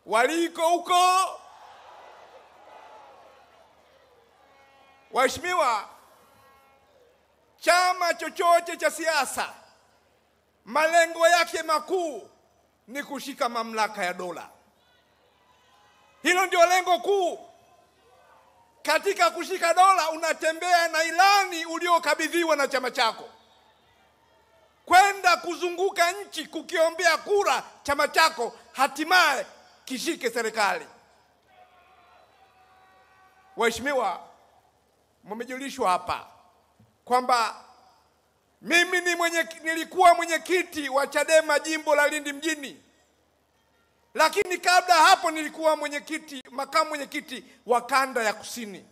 waliko huko. Waheshimiwa, chama chochote cha siasa malengo yake makuu ni kushika mamlaka ya dola. Hilo ndio lengo kuu. Katika kushika dola unatembea na ilani uliokabidhiwa na chama chako, kwenda kuzunguka nchi kukiombea kura chama chako hatimaye kishike serikali. Waheshimiwa, mmejulishwa hapa kwamba mimi nilikuwa mwenyekiti wa Chadema jimbo la Lindi mjini, lakini kabla hapo nilikuwa makamu mwenyekiti wa kanda ya kusini.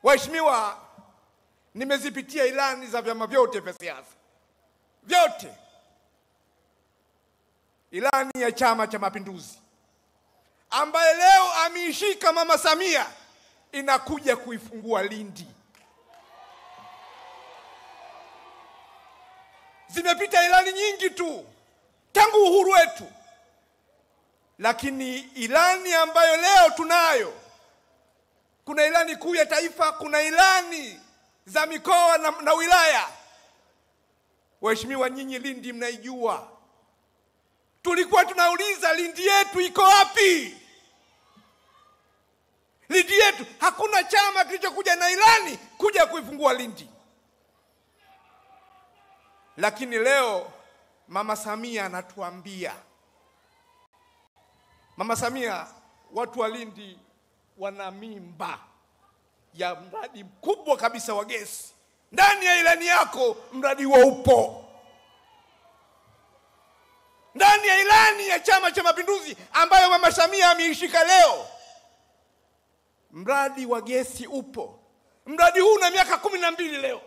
Waheshimiwa, nimezipitia ilani za vyama vyote vya siasa vyote. Ilani ya Chama cha Mapinduzi ambaye leo ameishika Mama Samia inakuja kuifungua Lindi. Zimepita ilani nyingi tu tangu uhuru wetu, lakini ilani ambayo leo tunayo, kuna ilani kuu ya taifa, kuna ilani za mikoa na wilaya. Waheshimiwa, nyinyi Lindi mnaijua. Tulikuwa tunauliza Lindi yetu iko wapi? Lindi yetu, hakuna chama kilichokuja na ilani kuja kuifungua Lindi. Lakini leo Mama Samia anatuambia, Mama Samia, watu wa Lindi wana mimba ya mradi mkubwa kabisa wa gesi. Ndani ya ilani yako mradi huo upo. Ndani ya ilani ya Chama cha Mapinduzi ambayo Mama Samia ameishika leo, mradi wa gesi upo. Mradi huu una miaka 12 leo.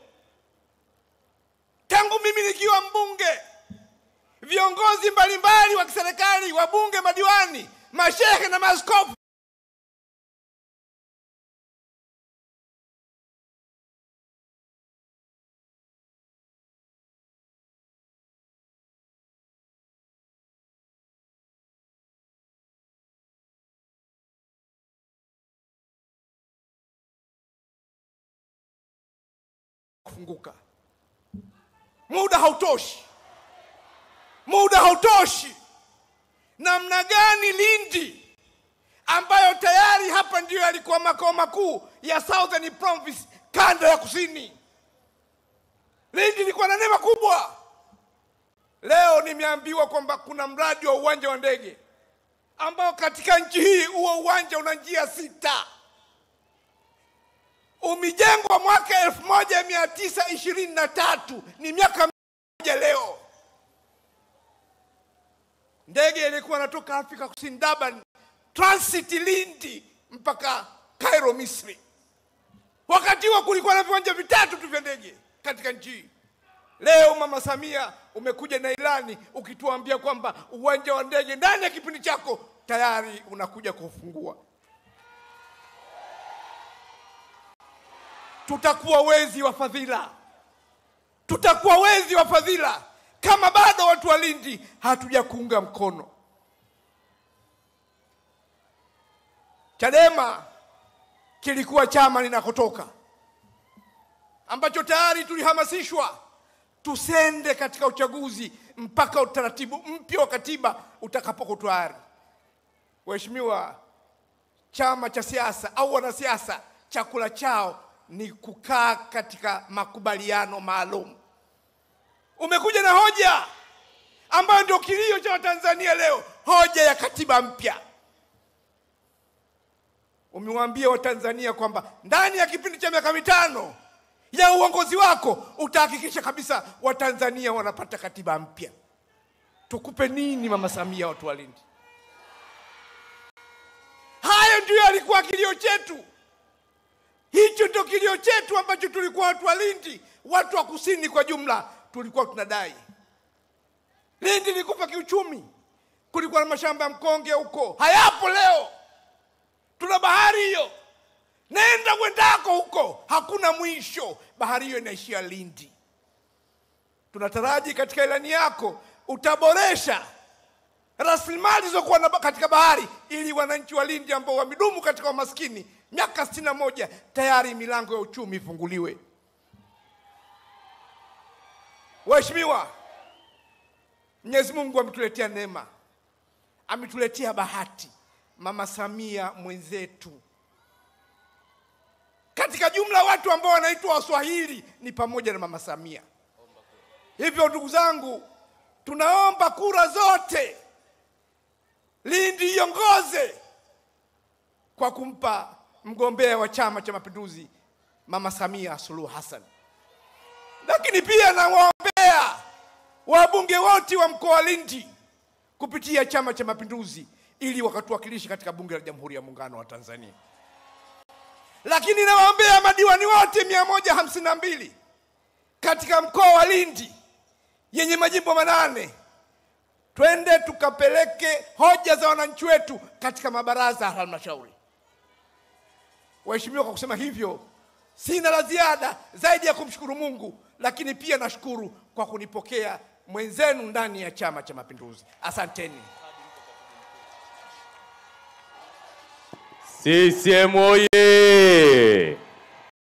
Tangu mimi nikiwa mbunge, viongozi mbalimbali wa kiserikali, wabunge, madiwani, mashehe na maaskofu kufunguka. Muda hautoshi. Muda hautoshi. Namna gani Lindi ambayo tayari hapa ndio yalikuwa makao makuu ya Southern Province, kanda ya kusini. Lindi ilikuwa na neema kubwa. Leo nimeambiwa kwamba kuna mradi wa uwanja wa ndege ambao katika nchi hii huo uwanja una njia 6. Umejengwa mwaka 1923, ni miaka 1 leo. Ndege ilikuwa inatoka Afrika Kusini, Durban, transit Lindi mpaka Cairo, Misri. Wakati huo kulikuwa na viwanja 3 tu vya ndege katika nchi. Leo Mama Samia umekuja na ilani ukituambia kwamba uwanja wa ndege ndani ya kipindi chako tayari unakuja kufungua. Tutakuwa wezi wa fadhila. Tutakuwa wezi wa fadhila kama bado watu wa Lindi hatuja kuunga mkono. Chadema kilikuwa chama ninakotoka ambacho tayari tulihamasishwa tusende katika uchaguzi mpaka utaratibu mpya wa katiba utakapokuwa tayari. Waheshimiwa, chama cha siasa au wanasiasa chakula chao ni kukaa katika makubaliano maalum. Umekuja na hoja ambayo ndio kilio cha Tanzania leo, hoja ya katiba mpya. Umewaambia Watanzania kwamba ndani ya kipindi cha miaka 5 ya uongozi wako utahakikisha kabisa Watanzania wanapata katiba mpya. Tukupe nini Mama Samia, watu wa Lindi? Hayo ndio yalikuwa kilio chetu. Hicho ndio kilio chetu ambacho tulikuwa watu wa Lindi, watu wa kusini kwa jumla tulikuwa tunadai. Lindi ilikufa kiuchumi. Kulikuwa na mashamba ya mkonge huko, hayapo leo. Tuna bahari hiyo. Nenda kwendako huko, hakuna mwisho. Bahari hiyo inaishia Lindi. Tunataraji katika ilani yako utaboresha rasilimali zilizokuwa katika bahari, ili wananchi wa Lindi ambao wamedumu katika umaskini miaka 61 tayari milango ya uchumi ifunguliwe. Waheshimiwa, Mwenyezi Mungu ametuletea neema, ametuletea bahati. Mama Samia mwenzetu, katika jumla watu ambao wanaitwa Waswahili ni pamoja na Mama Samia. Hivyo ndugu zangu, tunaomba kura zote Lindi iongoze kwa kumpa mgombea wa Chama cha Mapinduzi Mama Samia Suluhu Hassan. Lakini pia nawaombea wabunge wote wa mkoa wa Lindi kupitia Chama cha Mapinduzi ili wakatuwakilishe katika bunge la Jamhuri ya Muungano wa Tanzania. Lakini nawaombea madiwani wote 152 katika mkoa wa Lindi yenye majimbo 8. Twende tukapeleke hoja za wananchi wetu katika mabaraza ya halmashauri. Waheshimiwa, kwa kusema hivyo sina la ziada zaidi ya kumshukuru Mungu, lakini pia nashukuru kwa kunipokea mwenzenu ndani ya Chama cha Mapinduzi. Asanteni. CCM oye!